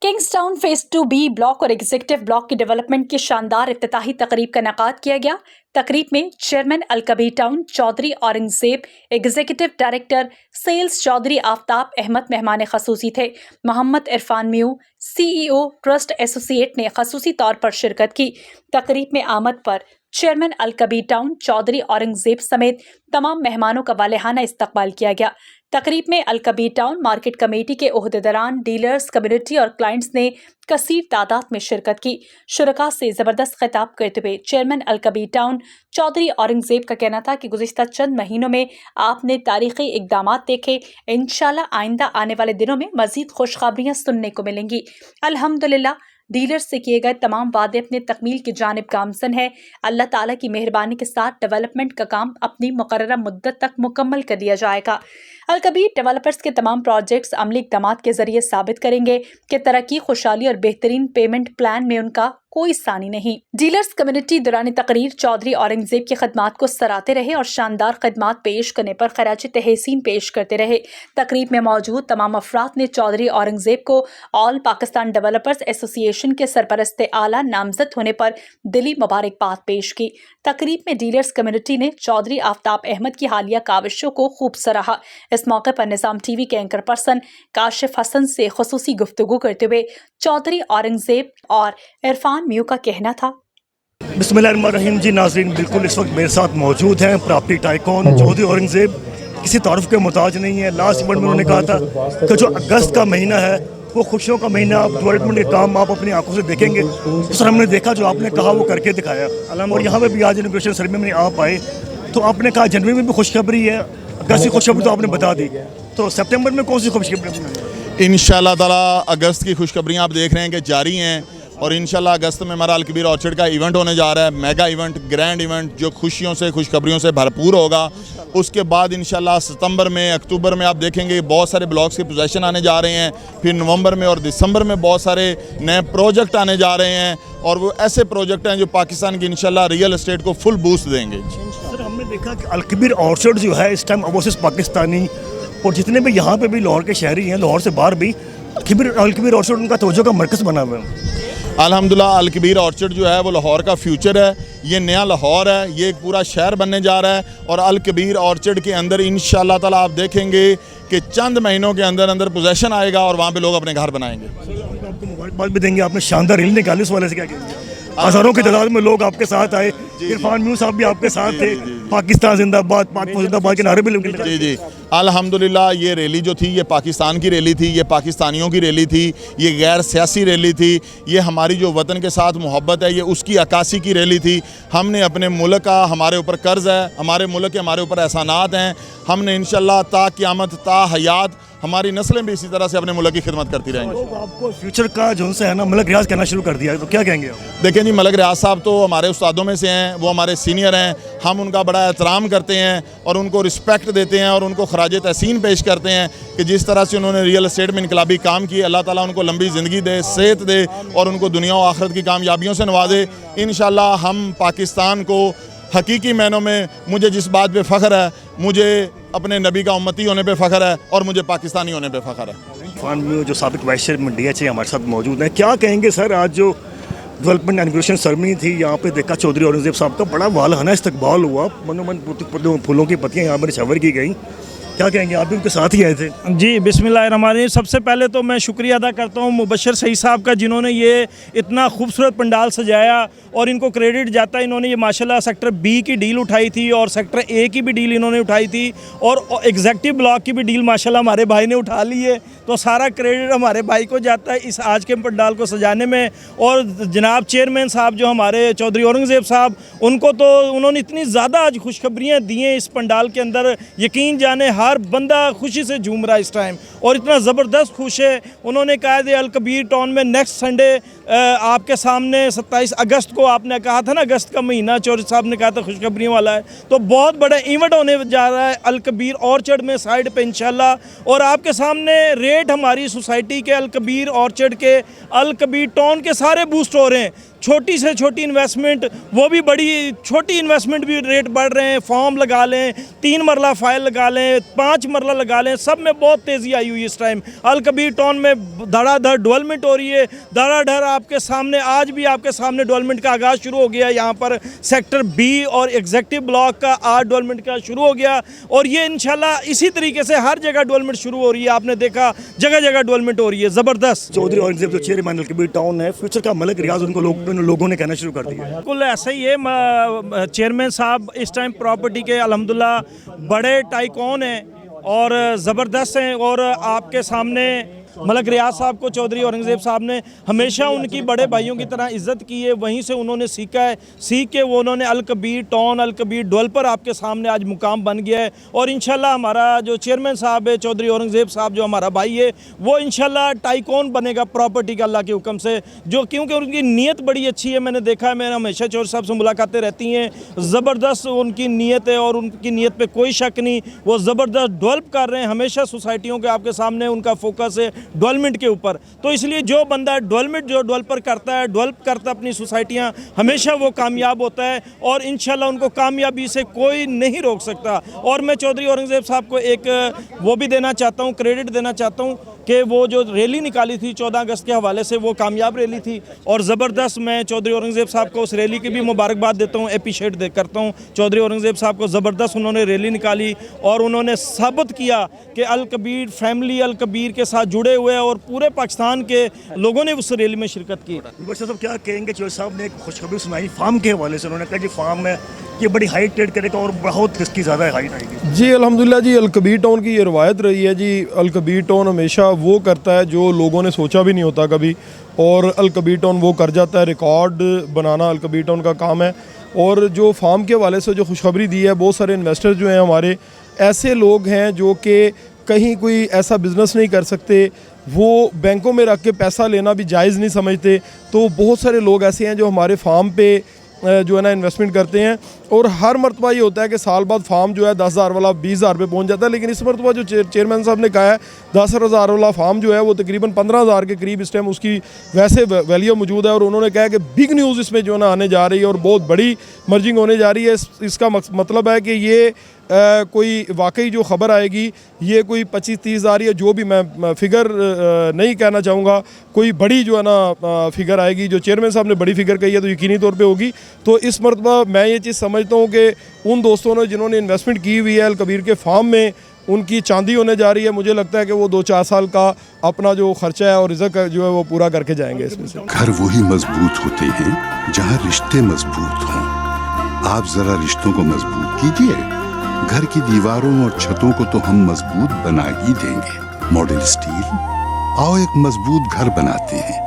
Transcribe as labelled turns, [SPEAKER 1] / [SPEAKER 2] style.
[SPEAKER 1] Kings town phase 2B block और executive block की development की शानदार इफ्तिताही तकरीब का इनेकाद किया गया। तकरीब में chairman Alkabir town Chaudhry Aurangzeb, executive director sales Chaudhry Aftab Ahmed मेहमान खसूसी थे। मोहम्मद इरफान म्यू CEO ट्रस्ट एसोसिएट ने खसूसी तौर पर शिरकत की। तकरीब में आमद पर चेयरमैन अलकबीर टाउन चौधरी औरंगजेब समेत तमाम मेहमानों का वालेहाना इस्तकबाल किया गया। तकरीब में अलकबीर टाउन मार्केट कमेटी के ओहदेदारान, डीलर्स, कम्युनिटी और क्लाइंट्स ने कसीर तादाद में शिरकत की। शुरका से ज़बरदस्त खिताब करते हुए चेयरमैन अलकबीर टाउन चौधरी औरंगजेब का कहना था कि गुज़िश्ता चंद महीनों में आपने तारीख़ी इक़दामात देखे। इंशाल्लाह आइंदा आने वाले दिनों में मज़ीद खुशखबरियाँ सुनने को मिलेंगी। अल्हम्दुलिल्लाह डीलर्स से किए गए तमाम वादे अपने तकमील की जानिब गामज़न है। अल्लाह ताला की मेहरबानी के साथ डेवलपमेंट का काम अपनी मुकर्ररा मुद्दत तक मुकम्मल कर दिया जाएगा। अलकबीर डेवलपर्स के तमाम प्रोजेक्ट्स अमली इक़दामात के जरिए साबित करेंगे कि तरक्की, खुशहाली और बेहतरीन पेमेंट प्लान में उनका कोई सानी नहीं। डीलर्स कम्युनिटी दौरान तकरीर चौधरी औरंगजेब की खदमात को सराहते रहे और शानदार खदमात पेश करने पर खराज तहसीन पेश करते रहे। तकरीब में मौजूद तमाम अफराद ने चौधरी औरंगजेब को ऑल पाकिस्तान डेवलपर्स एसोसिएशन के सरपरस्त आला नामजद होने पर दिली मुबारकबाद पेश की। तकरीब में डीलर्स कम्युनिटी ने चौधरी आफ्ताब अहमद की हालिया काविशों को खूब सराहा। इस मौके पर निज़ाम TV के एंकर पर्सन काशिफ हसन से खुसूसी गुफ्तगू करते हुए चौधरी औरंगजेब और इरफान म्यू का कहना था।
[SPEAKER 2] बिस्मिल्लाहिर्रहमानिर्रहीम जी। नाज़रीन, बिल्कुल इस वक्त मेरे साथ मौजूद हैं प्रॉपर्टी टाइकून चौधरी औरंगजेब। किसी तारुफ के मोहताज नहीं है। लास्ट इवेंट में उन्होंने कहा था कि जो अगस्त का महीना है वो खुशियों का महीना, आप डेवलपमेंट के काम आप अपनी आंखों से देखेंगे। तो सर हमने देखा जो आपने कहा वो करके दिखाया। और यहाँ पे भी आज इनोग्रेशन सेरेमनी में आप आए तो आपने कहा जनवरी में भी खुशखबरी है, अगस्त की खुशखबरी तो आपने बता दी, तो सितंबर में कौन सी खुशखबरी?
[SPEAKER 3] इंशाल्लाह ताला अगस्त की खुशखबरियाँ आप देख रहे हैं कि जारी हैं और इंशाल्लाह अगस्त में हमारा अलकबीर ऑर्चर्ड का इवेंट होने जा रहा है, मेगा इवेंट, ग्रैंड इवेंट जो खुशियों से, खुशखबरियों से भरपूर होगा। उसके बाद इंशाल्लाह सितंबर में, अक्टूबर में आप देखेंगे बहुत सारे ब्लॉक्स के पोजेसन आने जा रहे हैं। फिर नवंबर में और दिसंबर में बहुत सारे नए प्रोजेक्ट आने जा रहे हैं और वो ऐसे प्रोजेक्ट हैं जो पाकिस्तान की इंशाल्लाह रियल एस्टेट को फुल बूस्ट देंगे।
[SPEAKER 2] सर हमने देखा कि अलकबीर ऑर्चर्ड जो है इस टाइम ओवरसीज पाकिस्तानी और जितने भी यहाँ पे भी लाहौर के शहरी हैं, लाहौर से बाहर भी, अलकबीर ऑर्चर्ड उनका तवज्जो का मरकज़ बना हुआ है।
[SPEAKER 3] अल्हम्दुलिल्लाह अलकबीर ऑर्चर्ड जो है वो लाहौर का फ्यूचर है। ये नया लाहौर है, ये एक पूरा शहर बनने जा रहा है और अलकबीर ऑर्चर्ड के अंदर इंशाल्लाह ताला आप देखेंगे कि चंद महीनों के अंदर अंदर पोजेसन आएगा और वहाँ पे लोग अपने घर बनाएंगे।
[SPEAKER 2] आपको मुबारकबाद भी देंगे, आपने शानदार रैली निकाली, इस वाले से क्या कहेंगे? हज़ारों की तादाद में लोग आपके साथ आए, इरफान म्यू साहब भी आपके साथ थे, पाकिस्तान जिंदाबाद, पाक जिंदाबाद के नारे भी लगे।
[SPEAKER 3] जी अल्हम्दुलिल्लाह ये रैली जो थी ये पाकिस्तान की रैली थी, ये पाकिस्तानियों की रैली थी, ये गैर सियासी रैली थी, ये हमारी जो वतन के साथ मोहब्बत है ये उसकी अक्कासी की रैली थी। हमने अपने मुल्क का, हमारे ऊपर कर्ज़ है, हमारे मुल्क के हमारे ऊपर एहसानात हैं। हमने इंशाल्लाह ता क़यामत ता हयात हमारी नस्लें भी इसी तरह से अपने मुल्क की खिदमत करती रहेंगी।
[SPEAKER 2] लोग आपको फ्यूचर का जो है ना मलक रियाज कहना शुरू कर दिया, तो क्या कहेंगे आप?
[SPEAKER 3] देखें जी, मलक रियाज साहब तो हमारे उस्तादों में से हैं, वो हमारे सीनियर हैं। हम उनका बड़ा एहतराम करते हैं और उनको रिस्पेक्ट देते हैं और उनको खराज तहसीन पेश करते हैं कि जिस तरह से उन्होंने रियल एस्टेट में इनकलाबी काम किए। अल्लाह ताला उनको लंबी ज़िंदगी दे, सेहत दे और उनको दुनिया और आखिरत की कामयाबियों से नवाजे। इंशाल्लाह हम पाकिस्तान को हकीकी मायनों में, मुझे जिस बात पे फ़ख्र है, मुझे अपने नबी का उम्मती होने पे फ़ख्र है और मुझे पाकिस्तानी होने पे फ़ख्र है।
[SPEAKER 2] इरफान म्यू जो साबिक वाइस चेयरमैन DHA हमारे साथ मौजूद हैं, क्या कहेंगे सर? आज जो डेवलपमेंट इनॉग्रेशन सेरेमनी थी यहाँ पे देखा चौधरी औरंगजेब साहब का बड़ा वालहाना इस्तकबाल हुआ, मनोमन फूलों की पत्तियाँ यहाँ पर शवर की गई, क्या कहेंगे? आप भी उनके साथ ही आए थे।
[SPEAKER 4] जी बिस्मिल्लाहिर्रहमानिर्रहीम। सबसे पहले तो मैं शुक्रिया अदा करता हूँ मुबशर सईद साहब का, जिन्होंने ये इतना खूबसूरत पंडाल सजाया और इनको क्रेडिट जाता है। इन्होंने ये माशाल्लाह सेक्टर B की डील उठाई थी और सेक्टर A की भी डील इन्होंने उठाई थी और एग्जेक्टिव ब्लॉक की भी डील माशाल्लाह हमारे भाई ने उठा ली है। तो सारा क्रेडिट हमारे भाई को जाता है इस आज के पंडाल को सजाने में। और जनाब चेयरमैन साहब जो हमारे चौधरी औरंगजेब साहब, उनको तो उन्होंने इतनी ज़्यादा आज खुशखबरियाँ दी हैं इस पंडाल के अंदर, यकीन जाने हर बंदा खुशी से झूम रहा है इस टाइम और इतना ज़बरदस्त खुश है। उन्होंने कहा था अलकबीर टाउन में नेक्स्ट संडे आपके सामने 27 अगस्त को, आपने कहा था ना अगस्त का महीना, चौधरी साहब ने कहा था खुशखबरियों वाला है, तो बहुत बड़ा इवेंट होने जा रहा है अलकबीर ऑर्चर्ड में साइड पे इंशाल्लाह। और आपके सामने रेट हमारी सोसाइटी के, अलकबीर ऑर्चर्ड के, अलकबीर टाउन के सारे बूस्ट हो रहे हैं। छोटी से छोटी इन्वेस्टमेंट, वो भी बड़ी छोटी इन्वेस्टमेंट भी रेट बढ़ रहे हैं। फॉर्म लगा लें, 3 मरला फाइल लगा लें, 5 मरला लगा लें, सब में बहुत तेज़ी आई हुई है इस टाइम। अल कबीर टाउन में धड़ाधड़ डेवलपमेंट हो रही है, धड़ाधड़ आपके सामने, आज भी आपके सामने डेवलपमेंट का आगाज़ शुरू हो गया है। यहाँ पर सेक्टर बी और एग्जेक्टिव ब्लॉक का आज डेवलपमेंट का शुरू हो गया, और ये इंशाल्लाह इसी तरीके से हर जगह डेवलपमेंट शुरू हो रही है। आपने देखा जगह जगह डेवलपमेंट हो रही है, ज़बरदस्त।
[SPEAKER 2] चौधरी औरंगजेब जो चेयरमैन अल कबीर टाउन है, फ्यूचर का मलक रियाज उनको लोगों ने कहना शुरू कर दिया।
[SPEAKER 4] बिल्कुल ऐसा ही है। चेयरमैन साहब इस टाइम प्रॉपर्टी के अल्हम्दुलिल्लाह बड़े टाइकॉन हैं और ज़बरदस्त हैं, और आपके सामने मलक रियाज साहब को चौधरी औरंगज़ेब साहब ने हमेशा उनकी बड़े भाइयों की तरह इज़्ज़त की है, वहीं से उन्होंने सीखा है, सीख के वो उन्होंने अल कबीर टाउन, अल कबीर डेवलपर आपके सामने आज मुकाम बन गया है। और इंशाल्लाह हमारा जो चेयरमैन साहब है चौधरी औरंगज़ेब साहब, जो हमारा भाई है, वो इंशाल्लाह टाइकॉन बनेगा प्रॉपर्टी का अल्लाह के हुक्म से, जो क्योंकि उनकी नीयत बड़ी अच्छी है। मैंने देखा है, मैंने हमेशा चौधरी साहब से मुलाकातें रहती हैं, ज़बरदस्त उनकी नीयत है और उनकी नीयत पर कोई शक नहीं। वो ज़बरदस्त डेवलप कर रहे हैं, हमेशा सोसाइटियों के आपके सामने उनका फोकस है डेवलपमेंट के ऊपर। तो इसलिए जो बंदा डेवलपमेंट, जो डेवलपर करता है, डेवलप करता है अपनी सोसाइटियाँ, हमेशा वो कामयाब होता है, और इंशाल्लाह उनको कामयाबी से कोई नहीं रोक सकता। और मैं चौधरी औरंगज़ेब साहब को एक वो भी देना चाहता हूँ, क्रेडिट देना चाहता हूँ कि वो जो रैली निकाली थी 14 अगस्त के हवाले से, वो कामयाब रैली थी, और ज़बरदस्त। मैं चौधरी औरंगज़ेब साहब को उस रैली की भी मुबारकबाद देता हूँ, अप्रिशिएट करता हूँ चौधरी औरंगज़ेब साहब को। ज़बरदस्त उन्होंने रैली निकाली और उन्होंने साबित किया कि अल कबीर फैमिली अल कबीर के साथ जुड़े हुए, और पूरे पाकिस्तान के लोगों ने उस रैली में शिरकत की।
[SPEAKER 2] बस साहब क्या कहेंगे, चौधरी साहब ने एक खुशखबरी सुनाई फार्म के हवाले से। उन्होंने कहा जी फार्म में ये बड़ी हाइट ट्रेड करेगा और बहुत इसकी ज़्यादा हाइट आएगी।
[SPEAKER 5] जी अल्हम्दुलिल्लाह जी, अल कबीर टाउन की ये रवायत रही है जी। अल कबीर टाउन हमेशा वो करता है जो लोगों ने सोचा भी नहीं होता कभी, और अल कबीर टाउन वो कर जाता है। रिकॉर्ड बनाना अल कबीर टाउन का काम है। और जो फार्म के हवाले से जो खुशखबरी दी है, बहुत सारे इन्वेस्टर जो हैं हमारे, ऐसे लोग हैं जो कि कहीं कोई ऐसा बिज़नेस नहीं कर सकते, वो बैंकों में रख के पैसा लेना भी जायज़ नहीं समझते। तो बहुत सारे लोग ऐसे हैं जो हमारे फार्म पे जो है ना इन्वेस्टमेंट करते हैं, और हर मरतबा ये होता है कि साल बाद फार्म जो है 10,000 वाला 20,000 पे पहुंच जाता है। लेकिन इस मरतबा जो चेयरमैन साहब ने कहा है 10,000 वाला फार्म जो है वो तकरीबन 15,000 के करीब इस टाइम उसकी वैसे वैल्यू मौजूद है। और उन्होंने कहा है कि बिग न्यूज़ इसमें जो है ना आने जा रही है और बहुत बड़ी मर्जिंग होने जा रही है। इसका मतलब है कि ये कोई वाकई जो ख़बर आएगी, ये कोई 25-30 हज़ार या जो भी, मैं फ़िगर नहीं कहना चाहूँगा, कोई बड़ी जो है ना फ़िगर आएगी। जो चेयरमैन साहब ने बड़ी फ़िगर कही है तो यकीनी तौर पे होगी। तो इस मरतबा मैं ये चीज़ समझता हूँ कि उन दोस्तों ने जिन्होंने इन्वेस्टमेंट की हुई है अल कबीर के फार्म में, उनकी चांदी होने जा रही है। मुझे लगता है कि वो 2-4 साल का अपना जो खर्चा है और रिज़्क जो है वो पूरा करके जाएंगे इसमें से।
[SPEAKER 6] घर वही मजबूत होते हैं जहाँ रिश्ते मजबूत हों। आप ज़रा रिश्तों को मजबूत कीजिए। घर की दीवारों और छतों को तो हम मजबूत बना ही देंगे। मॉडल स्टील, आओ एक मजबूत घर बनाते हैं।